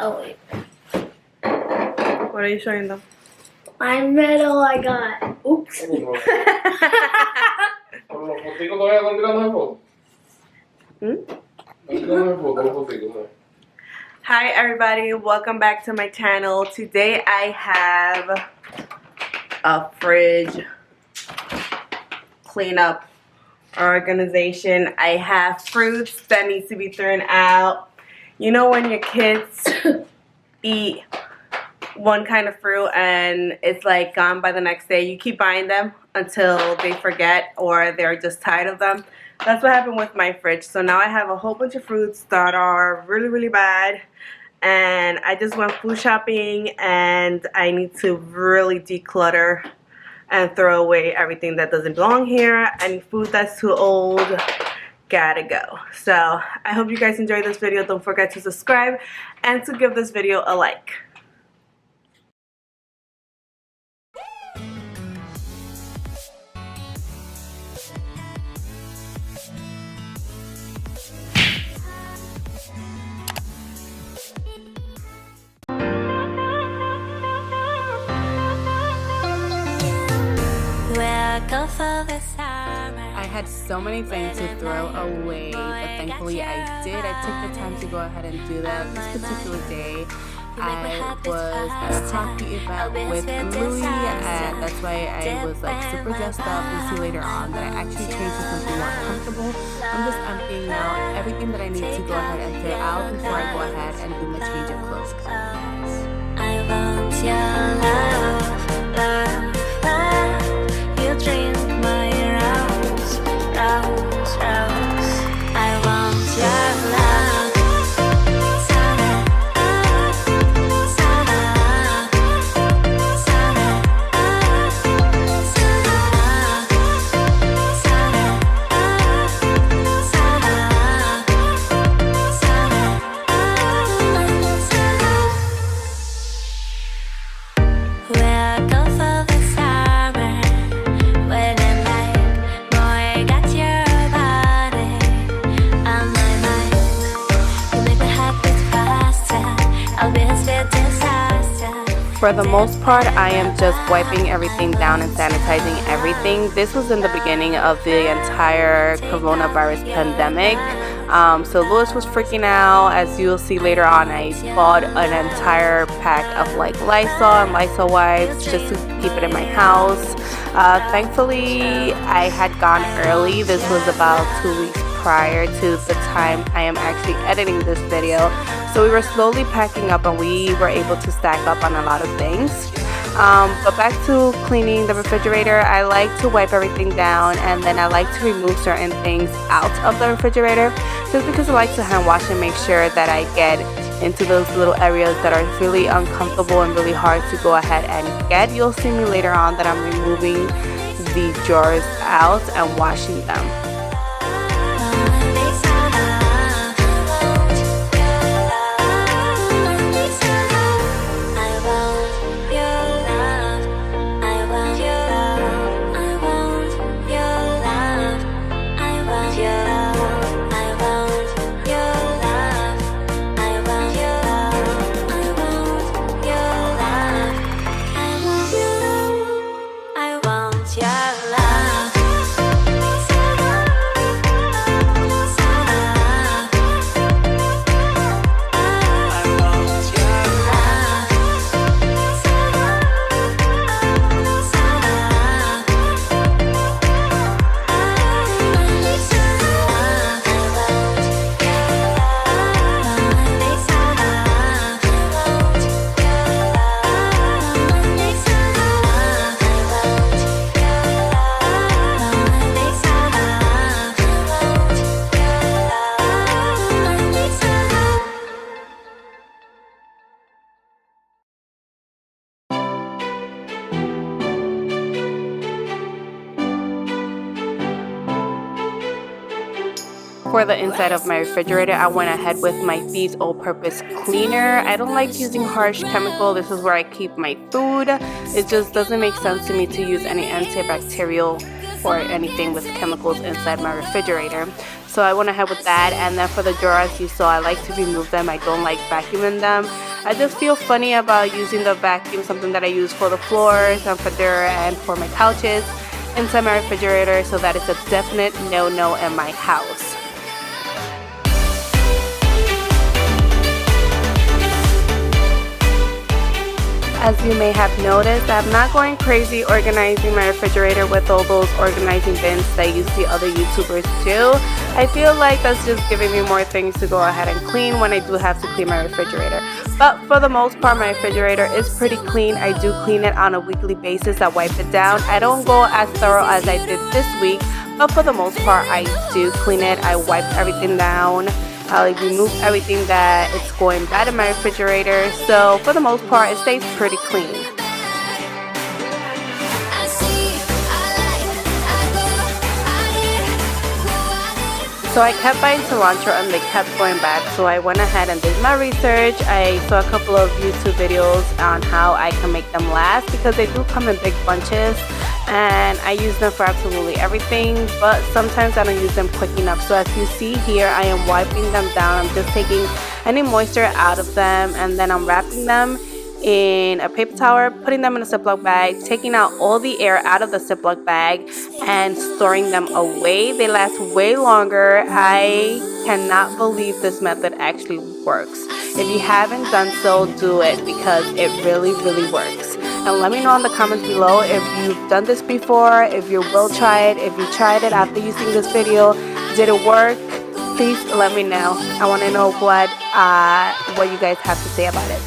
Oh wait. What are you showing them? My medal I got. Oops. Hi everybody, welcome back to my channel. Today I have a fridge cleanup organization. I have fruits that needs to be thrown out. You know when your kids eat one kind of fruit and it's like gone by the next day, you keep buying them until they forget or they're just tired of them. That's what happened with my fridge. So now I have a whole bunch of fruits that are really bad, and I just went food shopping and I need to really declutter and throw away everything that doesn't belong here. Any food that's too old, gotta go. So I hope you guys enjoyed this video. Don't forget to subscribe and to give this video a like. I had so many things to throw away, but thankfully I did. I took the time to go ahead and do that. This particular day, I was at a hockey event with Louie, and that's why I was like super dressed up. You'll see later on that I actually changed to something more comfortable. I'm just emptying out everything that I need to go ahead and throw out before I go ahead and do my change of clothes. I want your love, love. You drink my rose, rose, rose. I want your love. For the most part, I am just wiping everything down and sanitizing everything. This was in the beginning of the entire coronavirus pandemic. So Louis was freaking out. As you'll see later on, I bought an entire pack of like Lysol and Lysol wipes just to keep it in my house. Thankfully, I had gone early. This was about 2 weeks prior to the time I am actually editing this video. So we were slowly packing up and we were able to stack up on a lot of things. But back to cleaning the refrigerator, I like to wipe everything down and then I like to remove certain things out of the refrigerator just because I like to hand wash and make sure that I get into those little areas that are really uncomfortable and really hard to go ahead and get. You'll see me later on that I'm removing the drawers out and washing them. For the inside of my refrigerator, I went ahead with my Feast all-purpose cleaner. I don't like using harsh chemical. This is where I keep my food. It just doesn't make sense to me to use any antibacterial or anything with chemicals inside my refrigerator. So I went ahead with that. And then for the drawers, you saw I like to remove them. I don't like vacuuming them. I just feel funny about using the vacuum, something that I use for the floors and for my couches, inside my refrigerator, so that it's a definite no-no in my house. As you may have noticed, I'm not going crazy organizing my refrigerator with all those organizing bins that you see other YouTubers do. I feel like that's just giving me more things to go ahead and clean when I do have to clean my refrigerator. But for the most part, my refrigerator is pretty clean. I do clean it on a weekly basis. I wipe it down. I don't go as thorough as I did this week, but for the most part, I do clean it. I wipe everything down. I'll remove everything that is going bad in my refrigerator, so for the most part it stays pretty clean. So I kept buying cilantro and they kept going bad, so I went ahead and did my research. I saw a couple of YouTube videos on how I can make them last, because they do come in big bunches and I use them for absolutely everything, but sometimes I don't use them quick enough. So as you see here, I am wiping them down. I'm just taking any moisture out of them, and then I'm wrapping them in a paper towel, putting them in a Ziploc bag, taking out all the air out of the Ziploc bag and storing them away. They last way longer. I cannot believe this method actually works. If you haven't done so, do it, because it really works. And let me know in the comments below if you've done this before, if you will try it, if you tried it after using this video. Did it work? Please let me know. I want to know what you guys have to say about it.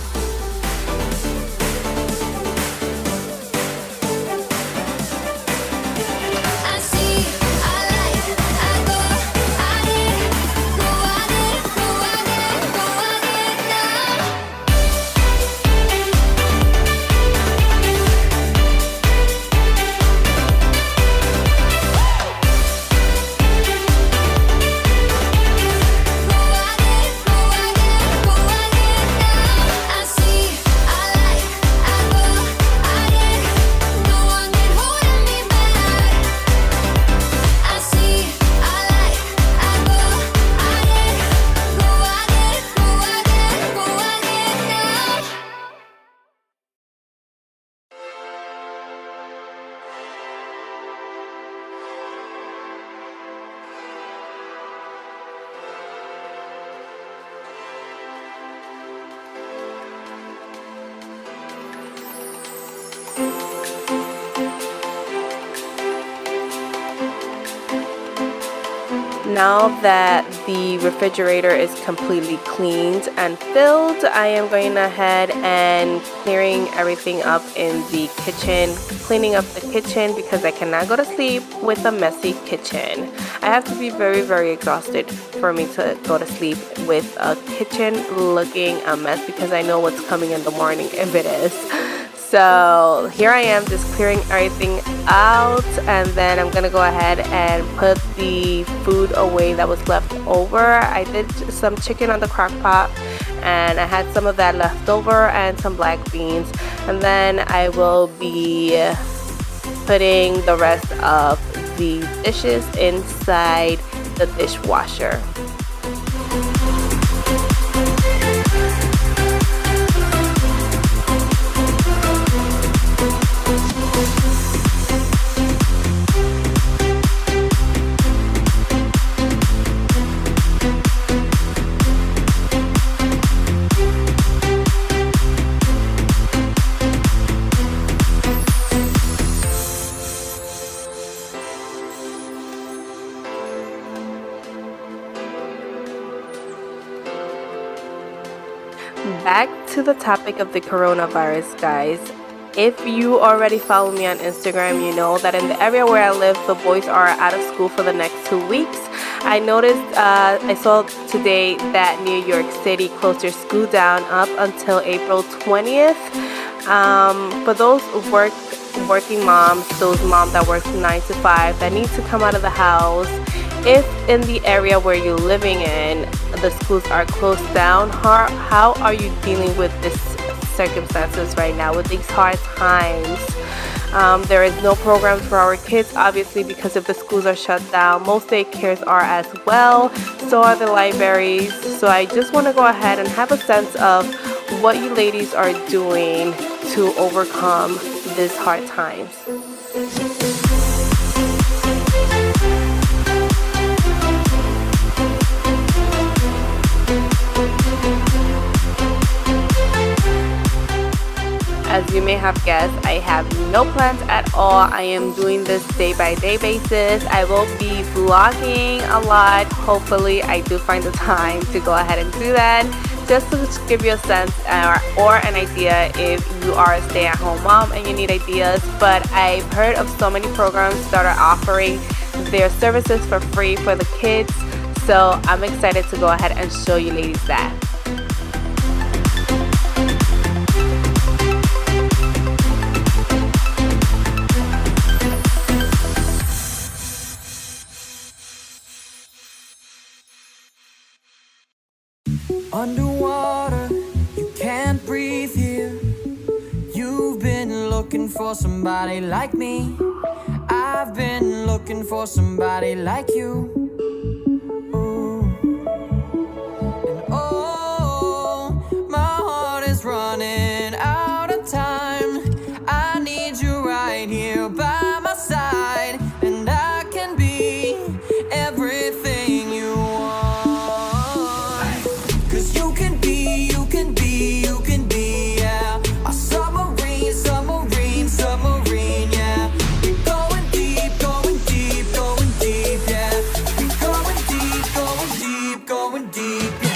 Now that the refrigerator is completely cleaned and filled, I am going ahead and clearing everything up in the kitchen, cleaning up the kitchen, because I cannot go to sleep with a messy kitchen. I have to be very exhausted for me to go to sleep with a kitchen looking a mess, because I know what's coming in the morning if it is. So here I am just clearing everything out, and then I'm gonna go ahead and put the food away that was left over. I did some chicken on the crock pot and I had some of that left over and some black beans, and then I will be putting the rest of the dishes inside the dishwasher. Back to the topic of the coronavirus, guys. If you already follow me on Instagram, you know that in the area where I live, the boys are out of school for the next 2 weeks. I noticed, I saw today that New York City closed their school down up until April 20th. For those working moms, those moms that work 9 to 5 that need to come out of the house, if in the area where you're living in the schools are closed down, how are you dealing with this circumstances right now, with these hard times? There is no programs for our kids, obviously, because if the schools are shut down. Most daycares are as well, so are the libraries. So I just want to go ahead and have a sense of what you ladies are doing to overcome these hard times. As you may have guessed, I have no plans at all. I am doing this day-by-day basis. I will be vlogging a lot. Hopefully, I do find the time to go ahead and do that, just to give you a sense or an idea if you are a stay-at-home mom and you need ideas. But I've heard of so many programs that are offering their services for free for the kids. So I'm excited to go ahead and show you ladies that. Underwater, you can't breathe here. You've been looking for somebody like me. I've been looking for somebody like you. Ooh. And oh, my heart is running out of time. I need you right here by my side, and I can be everything you want. Yeah, a submarine, yeah. We're going deep, yeah. We're going deep, yeah.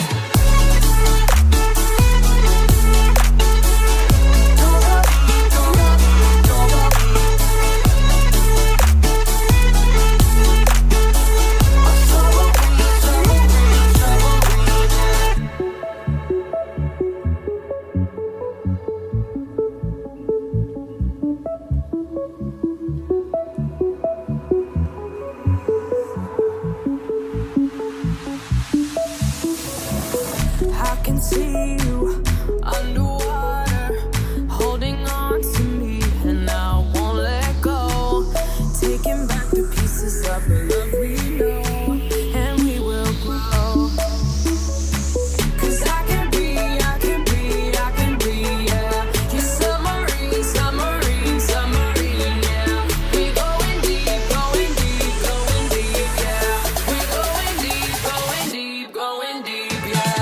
I can see you underwater, holding on to me, and I won't let go. Taking back the pieces of the love we know, and we will grow. 'Cause I can be, yeah. You're submarine, yeah. We're going deep, yeah. We're going deep, yeah.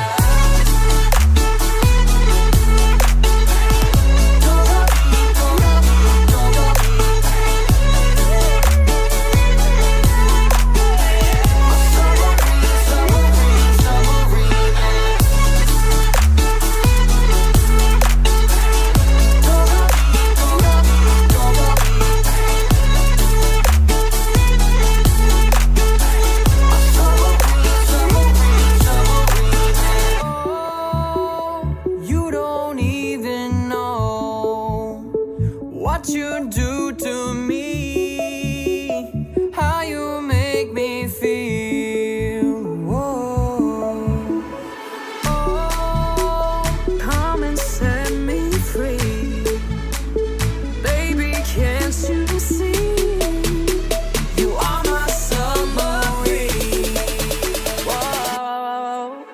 You don't even know what you do to me, how you make me feel. Whoa. Oh, come and set me free. Baby, can't you see? You are my submarine. Whoa.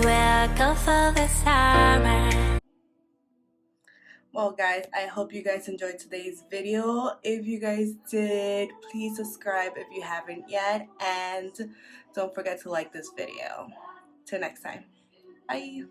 We'll go for the summer. Well, guys, I hope you guys enjoyed today's video. If you guys did, please subscribe if you haven't yet, and don't forget to like this video. Till next time, bye.